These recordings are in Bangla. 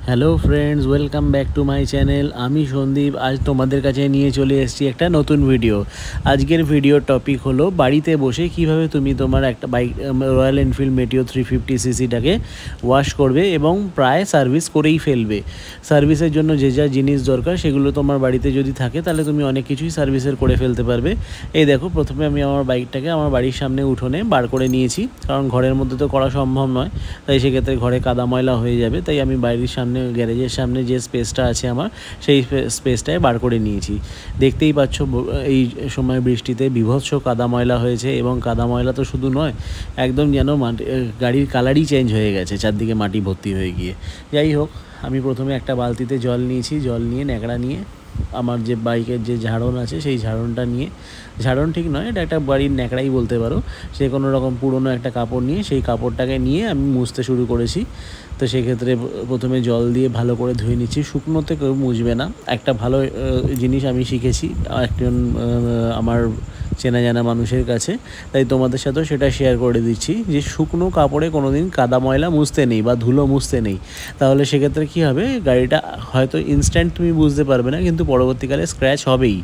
Hello friends, welcome back to my channel. আমি সন্দীপ। আজ তোমাদের কাছে নিয়ে চলে এসেছি একটা নতুন ভিডিও। আজকের ভিডিওর টপিক হলো বাড়িতে বসে কিভাবে তুমি তোমার একটা বাইক রয়্যাল এনফিল্ড মেটিও 350cc-টাকে ওয়াশ করবে এবং প্রায় সার্ভিস করেই ফেলবে। সার্ভিসের জন্য যে যা জিনিস দরকার সেগুলো তোমার বাড়িতে যদি থাকে তাহলে তুমি অনেক কিছুই সার্ভিসের করে ফেলতে পারবে। এই দেখো, প্রথমে আমি আমার বাইকটাকে আমার বাড়ির সামনে উঠোনে বার করে নিয়েছি, কারণ ঘরের মধ্যে তো করা সম্ভব নয়, তাই সেক্ষেত্রে ঘরে কাদা ময়লা হয়ে যাবে। তাই আমি বাড়ির সামনে গ্যারেজের সামনে যে স্পেসটা আছে আমার, সেই স্পেসটায় বার করে নিয়েছি। দেখতেই পাচ্ছ এই সময় বৃষ্টিতে বিভৎস কাদা ময়লা হয়েছে, এবং কাদা ময়লা তো শুধু নয়, একদম যেন গাড়ির কালারই চেঞ্জ হয়ে গেছে চারদিকে মাটি ভর্তি হয়ে গিয়ে। যাই হোক, আমি প্রথমে একটা বালতিতে জল নিয়েছি। জল নিয়ে ন্যাকড়া নিয়ে আমার যে বাইকের যে ঝাড়ন আছে সেই ঝাড়নটা নিয়ে, ঝাড়ন ঠিক নয়, এটা একটা বাড়ির ন্যাকড়াই বলতে পারো, সে কোনো রকম পুরনো একটা কাপড় নিয়ে সেই কাপড়টাকে নিয়ে আমি মুছতে শুরু করেছি। তো সেক্ষেত্রে প্রথমে জল দিয়ে ভালো করে ধুয়ে নিচ্ছি। শুকনোতে কেউ মুছবে না। একটা ভালো জিনিস আমি শিখেছি একজন আমার চেনা জানা মানুষের কাছে, তাই তোমাদের সাথেও সেটা শেয়ার করে দিচ্ছি যে শুকনো কাপড়ে কোনো দিন কাদা ময়লা মুছতে নেই বা ধুলো মুছতে নেই। তাহলে সেক্ষেত্রে কী হবে, গাড়িটা হয়তো ইনস্ট্যান্ট তুমি বুঝতে পারবে না, কিন্তু পরবর্তীকালে স্ক্র্যাচ হবেই।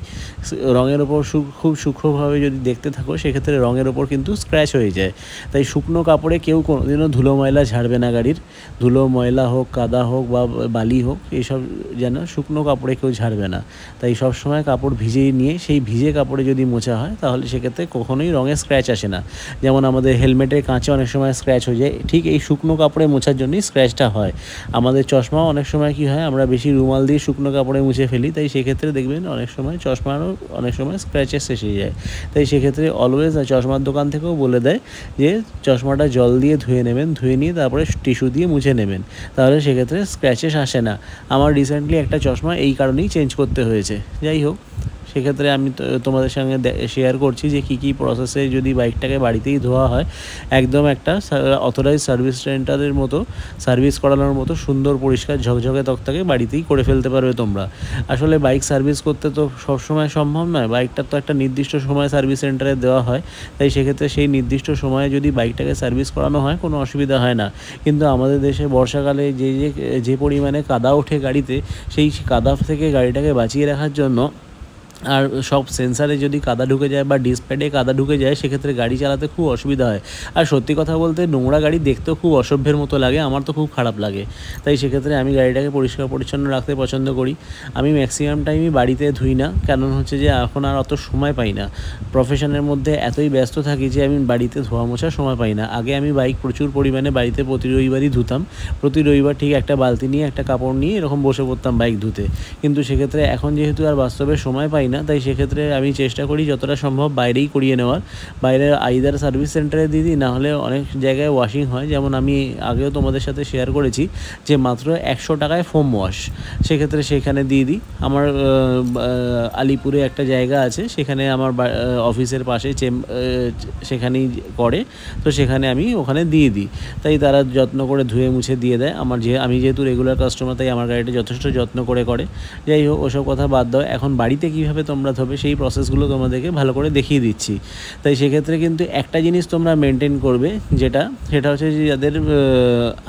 রঙের ওপর খুব সূক্ষ্মভাবে যদি দেখতে থাকো, সেক্ষেত্রে রঙের ওপর কিন্তু স্ক্র্যাচ হয়ে যায়। তাই শুকনো কাপড়ে কেউ কোনোদিনও ধুলো ময়লা ঝাড়বে না। গাড়ির ধুলো ময়লা হোক, কাদা হোক বা বালি হোক, এইসব যেন শুকনো কাপড়ে কেউ ঝাড়বে না। তাই সবসময় কাপড় ভিজিয়ে নিয়ে সেই ভিজে কাপড়ে যদি মোছা হয় তাহলে সেক্ষেত্রে কখনোই রঙে স্ক্র্যাচ আসে না। যেমন আমাদের হেলমেটের কাঁচে অনেক সময় স্ক্র্যাচ হয়ে যায়, ঠিক এই শুকনো কাপড়ে মোছার জন্যই স্ক্র্যাচটা হয়। আমাদের চশমাও অনেক সময় কী হয়, আমরা বেশি রুমাল দিয়ে শুকনো কাপড়ে মুছে ফেলি, তাই সেক্ষেত্রে দেখবেন অনেক সময় চশমারও অনেক সময় স্ক্র্যাচেস এসে যায়। তাই সেক্ষেত্রে অলওয়েজ চশমার দোকান থেকেও বলে দেয় যে চশমাটা জল দিয়ে ধুয়ে নেবেন, ধুয়ে নিয়ে তারপরে টিস্যু দিয়ে মুছে নেবেন, তাহলে সেক্ষেত্রে স্ক্র্যাচেস আসে না। আমার রিসেন্টলি একটা চশমা এই কারণেই চেঞ্জ করতে হয়েছে। যাই হোক, সেক্ষেত্রে আমি তোমাদের সঙ্গে শেয়ার করছি যে কী প্রসেসে যদি বাইকটাকে বাড়িতেই ধোয়া হয়, একদম একটা অথরাইজ সার্ভিস সেন্টারের মতো সার্ভিস করানোর মতো সুন্দর পরিষ্কার ঝকঝকে তকতাকে বাড়িতেই করে ফেলতে পারবে তোমরা। আসলে বাইক সার্ভিস করতে তো সবসময় সম্ভব নয়, বাইকটার তো একটা নির্দিষ্ট সময় সার্ভিস সেন্টারে দেওয়া হয়, তাই সেক্ষেত্রে সেই নির্দিষ্ট সময়ে যদি বাইকটাকে সার্ভিস করানো হয় কোনো অসুবিধা হয় না। কিন্তু আমাদের দেশে বর্ষাকালে যে পরিমাণে কাদা ওঠে গাড়িতে, সেই কাদা থেকে গাড়িটাকে বাঁচিয়ে রাখার জন্য আর সব সেন্সারে যদি কাদা ঢুকে যায় বা ডিসপ্লেতে কাদা ঢুকে যায়, সেক্ষেত্রে গাড়ি চালাতে খুব অসুবিধা হয়। আর সত্যি কথা বলতে নোংরা গাড়ি দেখতেও খুব অসভ্যের মতো লাগে, আমার তো খুব খারাপ লাগে। তাই সেক্ষেত্রে আমি গাড়িটাকে পরিষ্কার পরিচ্ছন্ন রাখতে পছন্দ করি। আমি ম্যাক্সিমাম টাইমই বাড়িতে ধুই না, কারণ হচ্ছে যে এখন আর অত সময় পাই না। প্রফেশনের মধ্যে এতই ব্যস্ত থাকি যে আমি বাড়িতে ধোয়া মোছার সময় পাই না। আগে আমি বাইক প্রচুর পরিমাণে বাড়িতে প্রতি রবিবারই ধুতাম। প্রতি রবিবার ঠিক একটা বালতি নিয়ে, একটা কাপড় নিয়ে এরকম বসে পড়তাম বাইক ধুতে। কিন্তু সেক্ষেত্রে এখন যেহেতু আর বাস্তবে সময় পাই না, তাই সেক্ষেত্রে আমি চেষ্টা করি যতটা সম্ভব বাইরেই করিয়ে নেওয়ার। বাইরে আইদার সার্ভিস সেন্টারে দিয়ে দিই, নাহলে অনেক জায়গায় ওয়াশিং হয়। যেমন আমি আগেও তোমাদের সাথে শেয়ার করেছি যে মাত্র 100 টাকায় ফোম ওয়াশ, সেক্ষেত্রে সেখানে দিয়ে দিই। আমার আলিপুরে একটা জায়গা আছে, সেখানে আমার অফিসের পাশে সেখানেই করে, তো সেখানে আমি ওখানে দিয়ে দিই। তাই তারা যত্ন করে ধুয়ে মুছে দিয়ে দেয়। আমি যেহেতু রেগুলার কাস্টমার, তাই আমার গাড়িটা যথেষ্ট যত্ন করে। যাই হোক, ওসব কথা বাদ দাও। এখন বাড়িতে কীভাবে তোমরা ধোবে সেই প্রসেসগুলো তোমাদেরকে ভালো করে দেখিয়ে দিচ্ছি। তাই সেক্ষেত্রে কিন্তু একটা জিনিস তোমরা মেনটেন করবে, সেটা হচ্ছে যে যাদের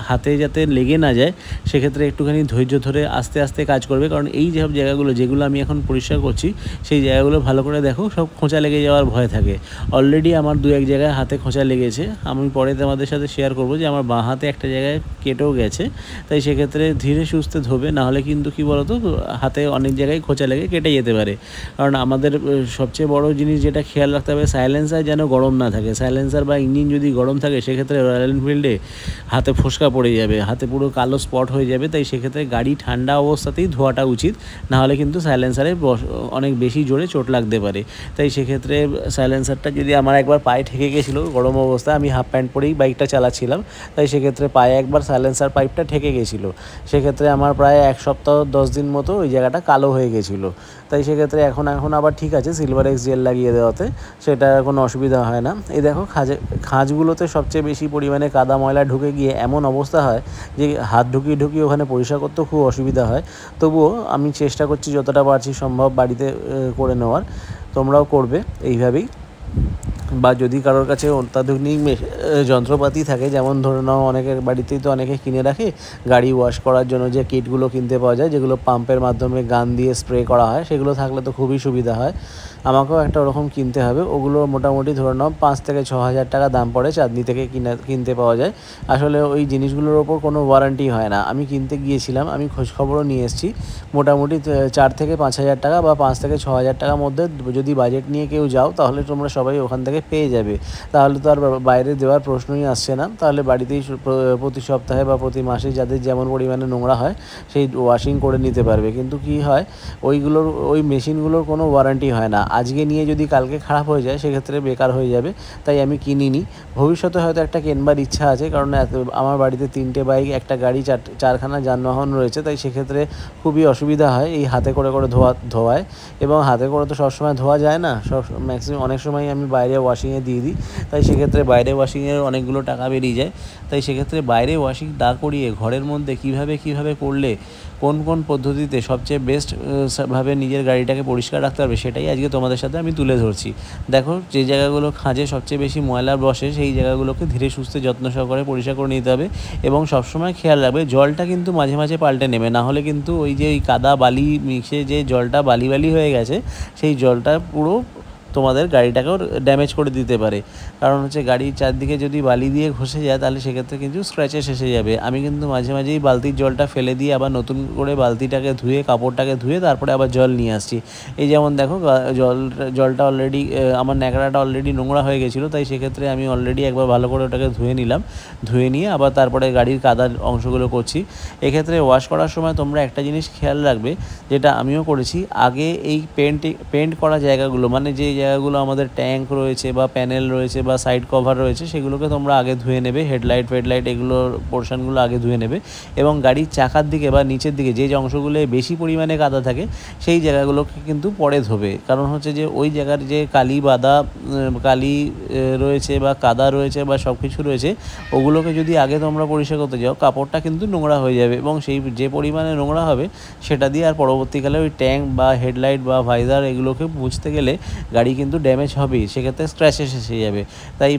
হাতে যাতে লেগে না যায়, সেক্ষেত্রে একটুখানি ধৈর্য ধরে আস্তে আস্তে কাজ করবে। কারণ এই যেসব জায়গাগুলো যেগুলো আমি এখন পরিষ্কার করছি, সেই জায়গাগুলো ভালো করে দেখো, সব খোঁচা লেগে যাওয়ার ভয় থাকে। অলরেডি আমার 2-1 জায়গায় হাতে খোঁচা লেগেছে। আমি পরে তোমাদের সাথে শেয়ার করবো যে আমার বাঁ হাতে একটা জায়গায় কেটেও গেছে। তাই সেক্ষেত্রে ধীরে সুস্থে ধোবে, নাহলে কিন্তু কী বলতো, হাতে অনেক জায়গায় খোঁচা লেগে কেটে যেতে পারে। কারণ আমাদের সবচেয়ে বড় জিনিস যেটা খেয়াল রাখতে হবে, সাইলেন্সার যেন গরম না থাকে। সাইলেন্সার বা ইঞ্জিন যদি গরম থাকে, সেক্ষেত্রে রয়্যাল এনফিল্ডে হাতে ফোসকা পড়ে যাবে, হাতে পুরো কালো স্পট হয়ে যাবে। তাই সেক্ষেত্রে গাড়ি ঠান্ডা অবস্থাতেই ধোয়াটা উচিত, নাহলে কিন্তু সাইলেন্সারে অনেক বেশি জোরে চোট লাগতে পারে। তাই সেক্ষেত্রে সাইলেন্সারটা যদি আমার একবার পায়ে ঠেকে গেছিলো গরম অবস্থায়, আমি হাফ প্যান্ট পরেই বাইকটা চালাচ্ছিলাম, তাই সেক্ষেত্রে পায়ে একবার সাইলেন্সার পাইপটা ঠেকে গেছিলো। সেক্ষেত্রে আমার প্রায় 1 সপ্তাহ 10 দিন মতো ওই জায়গাটা কালো হয়ে গেছিলো। তাই সেক্ষেত্রে এখন আবার ঠিক আছে, সিলভার এক্স জেল লাগিয়ে দেওয়াতে সেটা কোনো অসুবিধা হয় না। এই দেখো, খাঁজগুলোতে সবচেয়ে বেশি পরিমাণে কাদা ময়লা ঢুকে গিয়ে এমন অবস্থা হয় যে হাত ঢুকিয়ে ওখানে পরিষ্কার করতেও খুব অসুবিধা হয়। তবুও আমি চেষ্টা করছি যতটা পারছি সম্ভব বাড়িতে করে নেওয়ার। তোমরাও করবে এইভাবেই। বা যদি কারোর কাছে অত্যাধুনিক যন্ত্রপাতি থাকে, যেমন ধরে নাও অনেকের বাড়িতেই তো অনেকে কিনে রাখে গাড়ি ওয়াশ করার জন্য যে কিটগুলো কিনতে পাওয়া যায়, যেগুলো পাম্পের মাধ্যমে গান দিয়ে স্প্রে করা হয়, সেগুলো থাকলে তো খুবই সুবিধা হয়। আমাকেও একটা ওরকম কিনতে হবে। ওগুলো মোটামুটি ধরে নাও 5 থেকে 6 হাজার টাকা দাম পড়ে, চাঁদনি থেকে কিনতে পাওয়া যায়। আসলে ওই জিনিসগুলোর ওপর কোনো ওয়ারেন্টি হয় না। আমি কিনতে গিয়েছিলাম, আমি খোঁজখবরও নিয়ে এসেছি। মোটামুটি 4 থেকে 5 হাজার টাকা বা 5 থেকে 6 হাজার টাকার মধ্যে যদি বাজেট নিয়ে কেউ যাও, তাহলে তোমরা সবাই ওখান থেকে পেয়ে যাবে। তাহলে তো আর বাইরে দেওয়ার প্রশ্নই আসছে না। তাহলে বাড়িতেই প্রতি সপ্তাহে বা প্রতি মাসে যাদের যেমন পরিমাণে নোংরা হয় সেই ওয়াশিং করে নিতে পারবে। কিন্তু কি হয়, ওই মেশিনগুলোর কোনো ওয়ারেন্টি হয় না। আজকে নিয়ে যদি কালকে খারাপ হয়ে যায়, সেক্ষেত্রে বেকার হয়ে যাবে। তাই আমি কিনিনি। ভবিষ্যতে হয়তো একটা কেনবার ইচ্ছা আছে, কারণ আমার বাড়িতে 3টে বাইক, একটা গাড়ি, 4খানা যানবাহন রয়েছে। তাই সেক্ষেত্রে খুবই অসুবিধা হয় এই হাতে করে ধোয়ায়। এবং হাতে করে তো সবসময় ধোয়া যায় না, ম্যাক্সিমাম অনেক সময় আমি বাইরে ওয়াশিংয়ে দিয়ে দিই। তাই সেক্ষেত্রে বাইরে ওয়াশিংয়ের অনেকগুলো টাকা বেরিয়ে যায়। তাই সেক্ষেত্রে বাইরে ওয়াশিং না করিয়ে ঘরের মধ্যে কীভাবে করলে কোন পদ্ধতিতে সবচেয়ে বেস্ট ভাবে নিজের গাড়িটাকে পরিষ্কার রাখতে পারবে, সেটাই আজকে তোমাদের সাথে আমি তুলে ধরছি। দেখো, যে জায়গাগুলো খাঁজে সবচেয়ে বেশি ময়লা বসে, সেই জায়গাগুলোকে ধীরে সুস্থে যত্ন সহকারে পরিষ্কার করে নিতে হবে। এবং সবসময় খেয়াল রাখবে জলটা কিন্তু মাঝে মাঝে পাল্টে নেবে, না হলে কিন্তু ওই যে ওই কাদা বালি মিশে যে জলটা বালি হয়ে গেছে, সেই জলটা পুরো তোমাদের গাড়িটাকেও ড্যামেজ করে দিতে পারে। কারণ হচ্ছে গাড়ির চারদিকে যদি বালি দিয়ে ঘষে যায়, তাহলে সেক্ষেত্রে কিন্তু স্ক্র্যাচেস এসে যাবে। আমি কিন্তু মাঝে মাঝেই বালতির জলটা ফেলে দিয়ে আবার নতুন করে বালতিটাকে ধুয়ে, কাপড়টাকে ধুয়ে তারপরে আবার জল নিয়ে আসছি। এই যেমন দেখো, জলটা অলরেডি, আমার ন্যাকড়াটা অলরেডি নোংরা হয়ে গেছিলো। তাই সেক্ষেত্রে আমি অলরেডি একবার ভালো করে ওটাকে ধুয়ে নিলাম। ধুয়ে নিয়ে আবার তারপরে গাড়ির কাদার অংশগুলো করছি। এক্ষেত্রে ওয়াশ করার সময় তোমরা একটা জিনিস খেয়াল রাখবে, যেটা আমিও করেছি। আগে এই পেন্ট করা জায়গাগুলো, মানে যে জায়গাগুলো আমাদের ট্যাঙ্ক রয়েছে বা প্যানেল রয়েছে বা সাইড কভার রয়েছে, সেগুলোকে তোমরা আগে ধুয়ে নেবে। হেডলাইট এগুলোর পোর্শনগুলো আগে ধুয়ে নেবে। এবং গাড়ির চাকার দিকে বা নিচের দিকে যে অংশগুলো বেশি পরিমাণে কাদা থাকে, সেই জায়গাগুলোকে কিন্তু পরে ধোবে। কারণ হচ্ছে যে ওই জায়গার যে কালি রয়েছে বা কাদা রয়েছে বা সব কিছু রয়েছে, ওগুলোকে যদি আগে তোমরা পরিষ্কার করতে যাও, কাপড়টা কিন্তু নোংরা হয়ে যাবে। এবং সেই যে পরিমাণে নোংরা হবে, সেটা দিয়ে আর পরবর্তীকালে ওই ট্যাঙ্ক বা হেডলাইট বা ভাইজার এগুলোকে মুছতে গেলে গাড়ি কিন্তু ড্যামেজ হবেই, সেক্ষেত্রে স্ক্র্যাচেস এসে যাবে। তাই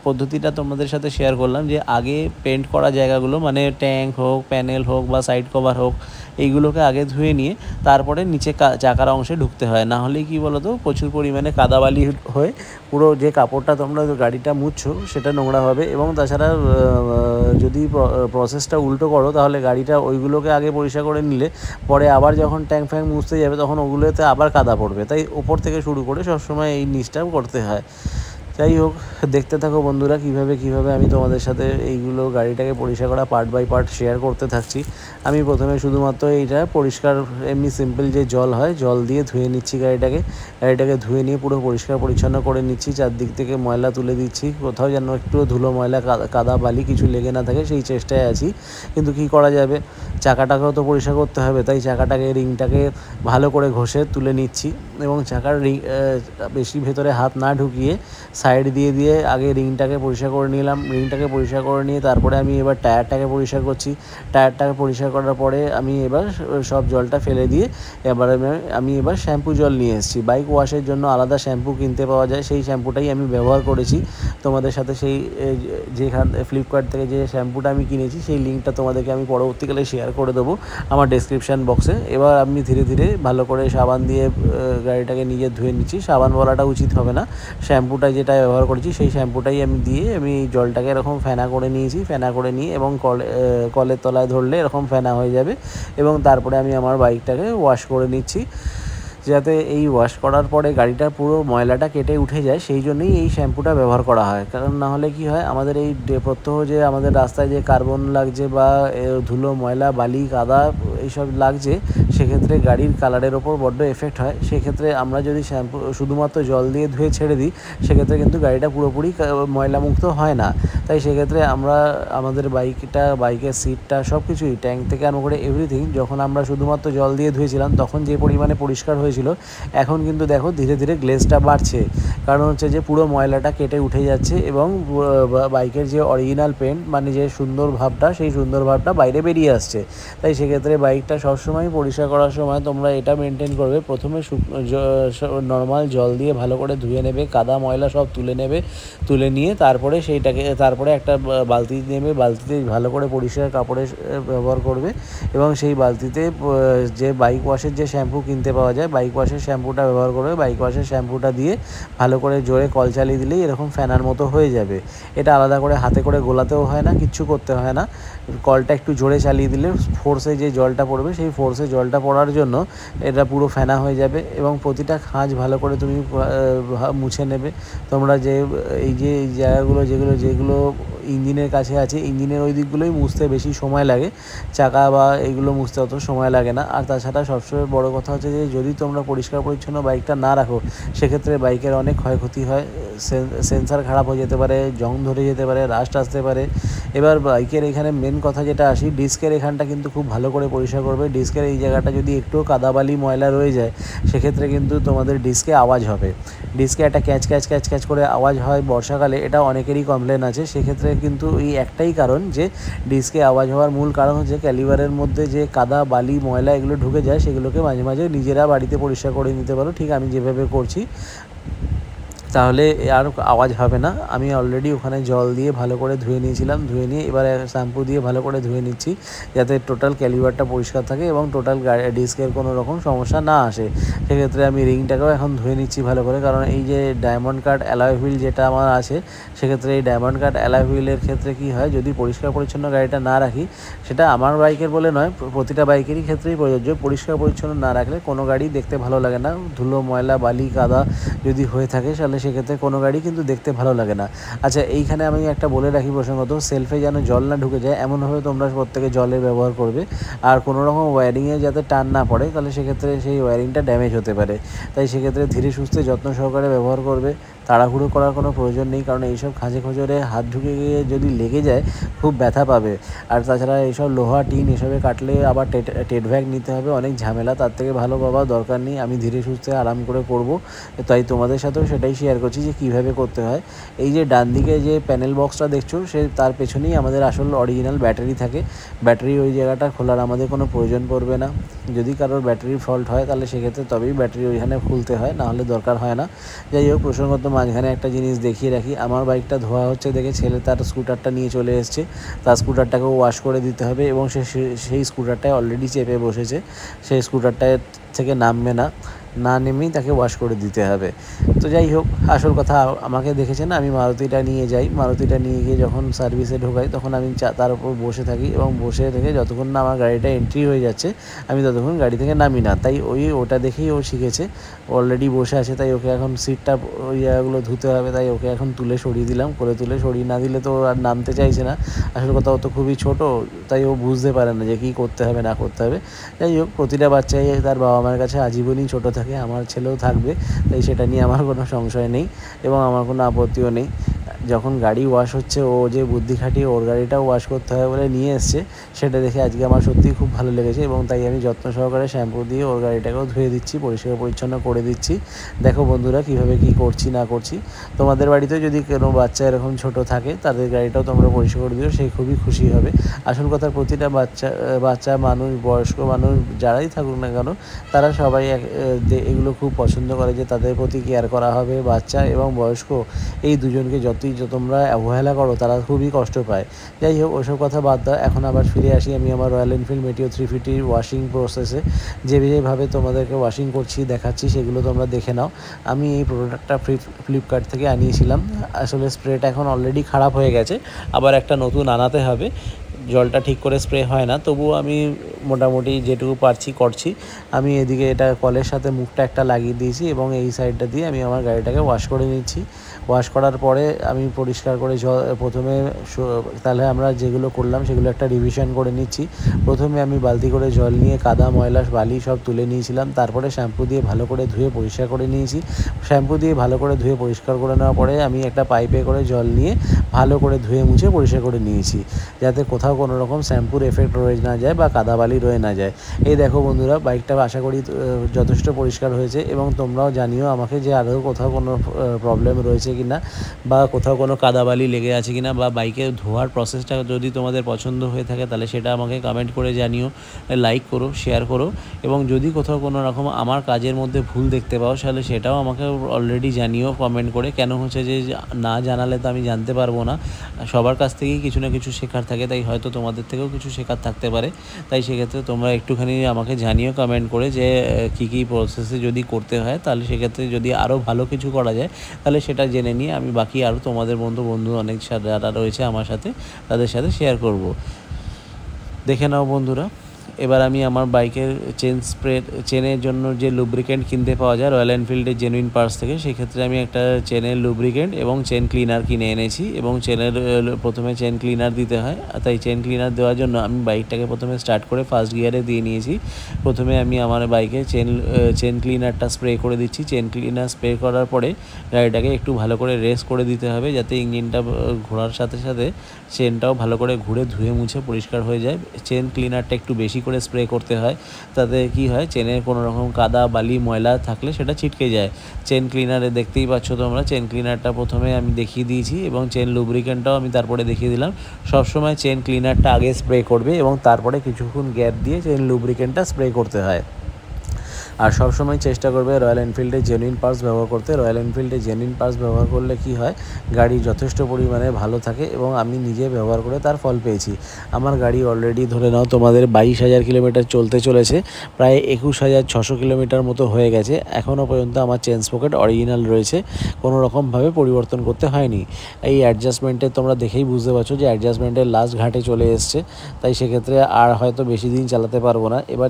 পদ্ধতিটা তোমাদের সাথে শেয়ার করলাম যে আগে পেন্ট করা জায়গাগুলো, মানে ট্যাঙ্ক হোক, প্যানেল হোক বা সাইড কভার হোক, এইগুলোকে আগে ধুয়ে নিয়ে তারপরে নিচে চাকার অংশে ঢুকতে হয়। না হলে কি বলো তো, প্রচুর পরিমাণে কাদাবালি হয়ে পুরো যে কাপড়টা তোমরা গাড়িটা মুছছো, সেটা নোংরা হবে। এবং তাছাড়া যদি প্রসেসটা উল্টো করো, তাহলে গাড়িটা ওইগুলোকে আগে পরিষ্কার করে নিলে পরে আবার যখন ট্যাঙ্ক মুছতে যাবে, তখন ওগুলোতে আবার কাদা পড়বে। তাই ওপর থেকে শুরু করে সবসময় এই নিচটা করতে হয়। যাই হোক, দেখতে থাকো বন্ধুরা, কীভাবে আমি তোমাদের সাথে এইগুলো গাড়িটাকে পরিষ্কার করা পার্ট বাই পার্ট শেয়ার করতে থাকছি। আমি প্রথমে শুধুমাত্র এইটা পরিষ্কার, এমনি সিম্পল যে জল হয়, জল দিয়ে ধুয়ে নিচ্ছি গাড়িটাকে ধুয়ে নিয়ে পুরো পরিষ্কার পরিচ্ছন্ন করে নিচ্ছি। চারদিক থেকে ময়লা তুলে দিচ্ছি, কোথাও যেন একটু ধুলো ময়লা কাদা বালি কিছু লেগে না থাকে, সেই চেষ্টায় আছি। কিন্তু কি করা যাবে, চাকাটাকেও তো পরিষ্কার করতে হবে। তাই রিংটাকে ভালো করে ঘষে তুলে নিচ্ছি। এবং চাকার বেশি ভেতরে হাত না ঢুকিয়ে সাইড দিয়ে আগে রিংটাকে পরিষ্কার করে নিলাম। রিংটাকে পরিষ্কার করে নিয়ে তারপরে আমি এবার টায়ারটাকে পরিষ্কার করছি। টায়ারটাকে পরিষ্কার করার পরে আমি এবার সব জলটা ফেলে দিয়ে আমি এবার শ্যাম্পু জল নিয়ে এসেছি। বাইক ওয়াশের জন্য আলাদা শ্যাম্পু কিনতে পাওয়া যায়, সেই শ্যাম্পুটাই আমি ব্যবহার করেছি। তোমাদের সাথে ফ্লিপকার্ট থেকে যে শ্যাম্পুটা আমি কিনেছি, সেই লিঙ্কটা তোমাদেরকে আমি পরবর্তীকালে শেয়ার করে দেবো আমার ডেসক্রিপশান বক্সে। এবার আমি ধীরে ধীরে ভালো করে সাবান দিয়ে গাড়িটাকে নিজে ধুয়ে নিচ্ছি। সাবান বলাটা উচিত হবে না, শ্যাম্পুটা যেটা ব্যবহার করেছি সেই শ্যাম্পুটাই আমি দিয়ে আমি জলটাকে এরকম ফেনা করে নিয়েছি। ফেনা করে নিয়ে এবং কলের তলায় ধরলে এরকম ফেনা হয়ে যাবে। এবং তারপরে আমি আমার বাইকটাকে ওয়াশ করে নিচ্ছি, যাতে এই ওয়াশ করার পরে গাড়িটার পুরো ময়লাটা কেটে উঠে যায়। সেই জন্যই এই শ্যাম্পুটা ব্যবহার করা হয়। কারণ না হলে কি হয়, আমাদের এই প্রত্যহ যে আমাদের রাস্তায় যে কার্বন লাগছে বা ধুলো ময়লা বালি কাদা এইসব লাগছে, সেক্ষেত্রে গাড়ির কালারের ওপর বড্ড এফেক্ট হয়। সেক্ষেত্রে আমরা যদি শ্যাম্পু শুধুমাত্র জল দিয়ে ধুয়ে ছেড়ে দিই, সেক্ষেত্রে কিন্তু গাড়িটা পুরোপুরি ময়লামুক্ত হয় না। তাই সেক্ষেত্রে আমরা আমাদের বাইকের সিটটা সব কিছুই, ট্যাঙ্ক থেকে আরম্ভ করে এভরিথিং, যখন আমরা শুধুমাত্র জল দিয়ে ধুয়েছিলাম, তখন যে পরিমাণে পরিষ্কার হয়েছিল, ছিল, এখন কিন্তু দেখো ধীরে ধীরে গ্লেজটা বাড়ছে। কারণ হচ্ছে যে পুরো ময়লাটা কেটে উঠে যাচ্ছে এবং বাইকের যে অরিজিনাল পেন্ট মানে যে সুন্দর ভাবটা, সেই সুন্দর ভাবটা বাইরে বেরিয়ে আসছে। তাই সেক্ষেত্রে বাইকটা সবসময় পরিষ্কার করার সময় তোমরা এটা মেনটেন করবে, প্রথমে নর্মাল জল দিয়ে ভালো করে ধুয়ে নেবে, কাদা ময়লা সব তুলে নিয়ে তারপরে একটা বালতি নেবে, বালতিতে ভালো করে পরিষ্কার কাপড়ে ব্যবহার করবে এবং সেই বালতিতে যে বাইক ওয়াশের যে শ্যাম্পু কিনতে পাওয়া যায়, বাইক ওয়াশের শ্যাম্পুটা ব্যবহার করবে। বাইক ওয়াশের শ্যাম্পুটা দিয়ে ভালো করে জোরে কল চালিয়ে দিলেই এরকম ফ্যানার মতো হয়ে যাবে। এটা আলাদা করে হাতে করে গোলাতেও হয় না, কিচ্ছু করতে হয় না। কলটা একটু জোরে চালিয়ে দিলে ফোর্সে যে জলটা পড়বে, সেই ফোর্সে জলটা পড়ার জন্য এটা পুরো ফেনা হয়ে যাবে এবং প্রতিটা খাঁজ ভালো করে তুমি মুছে নেবে। তোমরা এই জায়গাগুলো যেগুলো ইঞ্জিনের কাছে আছে, ইঞ্জিনের ওই দিকগুলোই মুছতে বেশি সময় লাগে, চাকা বা এইগুলো মুছতে অত সময় লাগে না। আর তাছাড়া সবসময় বড় কথা হচ্ছে যে যদি তোমরা পরিষ্কার পরিচ্ছন্ন বাইকটা না রাখো, সেক্ষেত্রে বাইকের অনেক ক্ষয়ক্ষতি হয়, সেন্সার খারাপ হয়ে যেতে পারে, জং ধরে যেতে পারে, রাস্ট আসতে পারে। এবার বাইকের এখানে মেন কথা যেটা আসি, ডিস্কের এখানটা কিন্তু খুব ভালো করে পরিষ্কার করবে। ডিস্কের এই জায়গাটা যদি একটু কাদাবালি ময়লা রয়ে যায়, সেক্ষেত্রে কিন্তু তোমাদের ডিস্কে আওয়াজ হবে, ডিস্কে একটা ক্যাচ ক্যাচ ক্যাচ ক্যাচ করে আওয়াজ হয় বর্ষাকালে, এটা অনেকেরই কমপ্লেন আছে। সেক্ষেত্রে কিন্তু এই একটাই কারণ যে ডিস্কে আওয়াজ হওয়ার মূল কারণ হচ্ছে ক্যালিভারের মধ্যে যে কাদা বালি ময়লা এগুলো ঢুকে যায়, সেগুলোকে মাঝে মাঝে নিজেরা বাড়িতে পরিষ্কার করে নিতে পারো, ঠিক আমি যেভাবে করছি, তাহলে আর আওয়াজ হবে না। আমি অলরেডি ওখানে জল দিয়ে ভালো করে ধুয়ে নিয়েছিলাম, ধুয়ে নিয়ে এবারে শ্যাম্পু দিয়ে ভালো করে ধুয়ে নিচ্ছি, যাতে টোটাল ক্যালিভারটা পরিষ্কার থাকে এবং টোটাল ডিস্কের কোনো রকম সমস্যা না আসে। সেক্ষেত্রে আমি রিংটাকেও এখন ধুয়ে নিচ্ছি ভালো করে, কারণ এই যে ডায়মন্ড কাট অ্যালয় হুইল যেটা আমার আছে, সেক্ষেত্রে এই ডায়মন্ড কাট অ্যালয় হুইলের ক্ষেত্রে কী হয়, যদি পরিষ্কার পরিচ্ছন্ন গাড়িটা না রাখি, সেটা আমার বাইকের বলে নয়, প্রতিটা বাইকেরই ক্ষেত্রেই প্রযোজ্য, পরিষ্কার পরিচ্ছন্ন না রাখলে কোনো গাড়ি দেখতে ভালো লাগে না। ধুলো ময়লা বালি কাদা যদি হয়ে থাকে, তাহলে সেক্ষেত্রে কোনো গাড়ি কিন্তু দেখতে ভালো লাগে না। আচ্ছা, এইখানে আমি একটা বলে রাখি প্রসঙ্গত, সেলফে যেন জল না ঢুকে যায় এমনভাবে তোমরা প্রত্যেকে জলের ব্যবহার করবে। আর কোনো রকম ওয়্যারিংয়ে যাতে টান না পড়ে, তাহলে সেক্ষেত্রে সেই ওয়্যারিংটা ড্যামেজ হতে পারে। তাই সেক্ষেত্রে ধীরে সুস্থে যত্ন সহকারে ব্যবহার করবে, তাড়াহুড়ো করার কোনো প্রয়োজন নেই, কারণ এইসব খাঁজে খোঁজরে হাত ঢুকে গিয়ে যদি লেগে যায় খুব ব্যথা পাবে। আর তাছাড়া এইসব লোহা টিন এসবে কাটলে আবার টেট ভ্যাক নিতে হবে, অনেক ঝামেলা, তার থেকে ভালো বাবা দরকার নেই, আমি ধীরে সুস্থে আরাম করে করব। তাই তোমাদের সাথেও সেটাই শেয়ার করছি যে কীভাবে করতে হয়। এই যে ডান দিকে যে প্যানেল বক্সটা দেখছো, তার পেছনেই আমাদের আসল অরিজিনাল ব্যাটারি থাকে। ব্যাটারি ওই জায়গাটা খোলার আমাদের কোনো প্রয়োজন পড়বে না। যদি কারোর ব্যাটারির ফল্ট হয়, তাহলে সেক্ষেত্রে তবেই ব্যাটারি ওইখানে খুলতে হয়, নাহলে দরকার হয় না। যাই হোক, প্রসঙ্গত মাঝখানে একটা জিনিস দেখিয়ে রাখি, আমার বাইকটা ধোয়া হচ্ছে দেখে ছেলে তার স্কুটারটা নিয়ে চলে এসছে, তার স্কুটারটাকেও ওয়াশ করে দিতে হবে এবং সেই স্কুটারটায় অলরেডি চেপে বসেছে, সেই স্কুটারটায় থেকে নামবে না নেমেই তাকে ওয়াশ করে দিতে হবে। তো যাই হোক, আসল কথা, আমাকে দেখেছেন আমি মারুতিটা নিয়ে যাই, মারুতিটা নিয়ে গিয়ে যখন সার্ভিসে ঢোকাই, তখন আমি তার উপর বসে থাকি এবং বসে থেকে যতক্ষণ না আমার গাড়িটা এন্ট্রি হয়ে যাচ্ছে, আমি ততক্ষণ গাড়ি থেকে নামি না। তাই ওটা দেখেই ও শিখেছে, অলরেডি বসে আছে, তাই ওকে এখন সিটটা ওই জায়গাগুলো ধুতে হবে, তাই ওকে এখন সরিয়ে দিলাম। সরিয়ে না দিলে তো আর নামতে চাইছে না। আসল কথা, ও তো খুবই ছোট, তাই ও বুঝতে পারে না যে কী করতে হবে না করতে হবে। যাই হোক, প্রতিটা বাচ্চাই তার বাবা মায়ের কাছে আজীবনই ছোটো থাকে, আমার ছেলেও থাকবে, তাই সেটা নিয়ে আমার কোনো সংশয় নেই এবং আমার কোনো আপত্তিও নেই। যখন গাড়ি ওয়াশ হচ্ছে, ও যে বুদ্ধি খাটিয়ে ওর গাড়িটাও ওয়াশ করতে হবে বলে নিয়ে এসছে, সেটা দেখে আজকে আমার সত্যিই খুব ভালো লেগেছে এবং তাই আমি যত্ন সহকারে শ্যাম্পু দিয়ে ওর গাড়িটাকেও ধুয়ে দিচ্ছি, পরিষ্কার পরিচ্ছন্ন করে দিচ্ছি। দেখো বন্ধুরা, কীভাবে কী করছি না করছি। তোমাদের বাড়িতেও যদি কোনো বাচ্চা এরকম ছোট থাকে, তাদের গাড়িটাও তোমরা পরিষ্কার করে দিও, সে খুবই খুশি হবে। আসল কথা, প্রতিটা বাচ্চা মানুষ, বয়স্ক মানুষ, যারাই থাকুক না কেন, তারা সবাই এগুলো খুব পছন্দ করে যে তাদের প্রতি কেয়ার করা হবে। বাচ্চা এবং বয়স্ক এই দুজনকে যতই তোমরা অবহেলা করো, তারা খুবই কষ্ট পায়। যাই হোক, ওসব কথা বাদ দাও, এখন আবার ফিরে আসি আমি আমার রয়্যাল এনফিল্ড মেটিও 350 ওয়াশিং প্রসেসে। যেভাবে তোমাদেরকে ওয়াশিং করছি দেখাচ্ছি, সেগুলো তোমরা দেখে নাও। আমি এই প্রোডাক্টটা ফ্লিপকার্ট থেকে আনিয়েছিলাম। আসলে স্প্রেটা এখন অলরেডি খারাপ হয়ে গেছে, আবার একটা নতুন আনাতে হবে। জলটা ঠিক করে স্প্রে হয় না, তবুও আমি মোটামুটি যেটুকু পারছি করছি। আমি এদিকে এটা কলের সাথে মুখটা একটা লাগিয়ে দিয়েছি এবং এই সাইডটা দিয়ে আমি আমার গাড়িটাকে ওয়াশ করে নিচ্ছি। ওয়াশ করার পরে আমি পরিষ্কার করে প্রথমে, তাহলে আমরা যেগুলো করলাম সেগুলো একটা রিভিশন করে নিচ্ছি। প্রথমে আমি বালতি করে জল নিয়ে কাদা ময়লা বালি সব তুলে নিয়েছিলাম, তারপরে শ্যাম্পু দিয়ে ভালো করে ধুয়ে পরিষ্কার করে নিয়েছি। শ্যাম্পু দিয়ে ভালো করে ধুয়ে পরিষ্কার করে নেওয়ার পরে আমি একটা পাইপে করে জল নিয়ে ভালো করে ধুয়ে মুছে পরিষ্কার করে নিয়েছি, যাতে কোথাও কোনো রকম শ্যাম্পুর এফেক্ট রয়ে না যায় বা কাদাবালি রয়ে না যায়। এই দেখো বন্ধুরা, বাইকটা আশা করি যথেষ্ট পরিষ্কার হয়েছে এবং তোমরাও জানিও আমাকে যে আরও কোথাও কোনো প্রবলেম রয়েছে কি না, বা কোথাও কোনো কাদাবালি লেগে আছে কি না, বা বাইকে ধোয়ার প্রসেসটা যদি তোমাদের পছন্দ হয়ে থাকে তাহলে সেটা আমাকে কমেন্ট করে জানিও, লাইক করো, শেয়ার করো। এবং যদি কোথাও কোনো রকম আমার কাজের মধ্যে ভুল দেখতে পাও তাহলে সেটাও আমাকে অলরেডি জানিও কমেন্ট করে। কেন হচ্ছে যে না জানালে তো আমি জানতে পারবো না। সবার কাছ থেকেই কিছু না কিছু শেখার থাকে, তাই হয়তো তোমাদের থেকেও কিছু শেখার থাকতে পারে। তাই সেক্ষেত্রে তোমরা একটুখানি আমাকে জানিও কমেন্ট করে যে কী প্রসেসে যদি করতে হয়, তাহলে সেক্ষেত্রে যদি আরও ভালো কিছু করা যায় তাহলে সেটা জেনে নিয়ে আমি বাকি আরও তোমাদের বন্ধু অনেক যারা রয়েছে আমার সাথে তাদের সাথে শেয়ার করব। দেখে নাও বন্ধুরা, এবার আমি আমার বাইকের চেনের জন্য যে লুব্রিকেন্ট কিনতে পাওয়া যায় রয়্যাল এনফিল্ডের জেনুইন পার্টস থেকে, সেক্ষেত্রে আমি একটা চেনের লুব্রিকেন্ট এবং চেন ক্লিনার কিনে এনেছি। এবং প্রথমে চেন ক্লিনার দিতে হয়, তাই চেন ক্লিনার দেওয়ার জন্য আমি বাইকটাকে প্রথমে স্টার্ট করে ফার্স্ট গিয়ারে দিয়ে নিয়েছি। প্রথমে আমি আমার বাইকে চেন ক্লিনারটা স্প্রে করে দিচ্ছি। চেন ক্লিনার স্প্রে করার পরে গাড়িটাকে একটু ভালো করে রেস করে দিতে হবে, যাতে ইঞ্জিনটা ঘোরার সাথে সাথে চেনটাও ভালো করে ঘুরে ধুয়ে মুছে পরিষ্কার হয়ে যায়। চেন ক্লিনারটা একটু বেশি করে স্প্রে করতে হয়, তাতে কি হয়, চেনের কোনো রকম কাদা বালি ময়লা থাকলে সেটা ছিটকে যায়। চেন ক্লিনারে দেখতেই পাচ্ছ তোমরা, চেন ক্লিনারটা প্রথমে আমি দেখিয়ে দিয়েছি এবং চেন লুব্রিকেন্টটাও আমি তারপরে দেখিয়ে দিলাম। সবসময় চেন ক্লিনারটা আগে স্প্রে করবে এবং তারপরে কিছুক্ষণ গ্যাপ দিয়ে চেন লুব্রিকেন্টটা স্প্রে করতে হয়। আর সবসময় চেষ্টা করবে রয়্যাল এনফিল্ডের জেনুইন পার্টস ব্যবহার করতে। রয়্যাল এনফিল্ডের জেনুইন পার্টস ব্যবহার করলে কি হয়, গাড়ি যথেষ্ট পরিমাণে ভালো থাকে এবং আমি নিজে ব্যবহার করে তার ফল পেয়েছি। আমার গাড়ি অলরেডি ধরে নাও তোমাদের 22,000 কিলোমিটার চলতে চলেছে, প্রায় 21,600 কিলোমিটার মতো হয়ে গেছে। এখনও পর্যন্ত আমার চেন স্পকেট অরিজিনাল রয়েছে, কোনো রকমভাবে পরিবর্তন করতে হয়নি। এই অ্যাডজাস্টমেন্টে তোমরা দেখেই বুঝতে পারছো যে অ্যাডজাস্টমেন্টের লাস্ট ঘাটে চলে এসছে, তাই সেক্ষেত্রে আর হয়তো বেশি দিন চালাতে পারবো না। এবার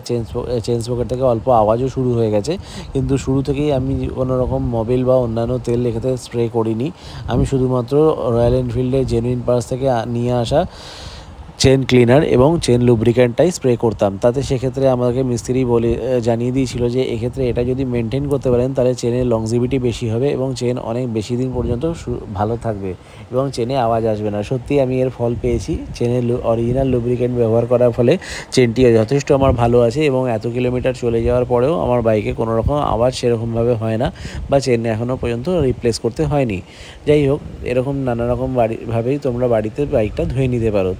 চেন স্পকেট থেকে অল্প আওয়াজও শুরু হয়ে গেছে, কিন্তু শুরু থেকেই আমি কোনো রকম মোবিল বা অন্যান্য তেল এক্ষেত্রে স্প্রে করিনি। আমি শুধুমাত্র রয়্যাল এনফিল্ডের জেনুইন পার্টস থেকে নিয়ে আসা চেন ক্লিনার এবং চেন লুব্রিক্যান্টটাই স্প্রে করতাম। তাতে সেক্ষেত্রে আমাকে মিস্ত্রি জানিয়ে দিয়েছিল যে এক্ষেত্রে এটা যদি মেনটেন করতে পারেন তাহলে চেনের লংজিভিটি বেশি হবে এবং চেন অনেক বেশি দিন পর্যন্ত ভালো থাকবে এবং চেনে আওয়াজ আসবে না। সত্যি আমি এর ফল পেয়েছি। চেনের অরিজিনাল লুব্রিক্যান্ট ব্যবহার করার ফলে চেনটি যথেষ্ট আমার ভালো আছে এবং এত কিলোমিটার চলে যাওয়ার পরেও আমার বাইকে কোনো রকম আওয়াজ সেরকমভাবে হয় না, বা চেন এখনও পর্যন্ত রিপ্লেস করতে হয়নি। যাই হোক, এরকম নানা রকম ভাবেই তোমরা বাড়িতে বাইকটা ধুয়ে নিতে পারো।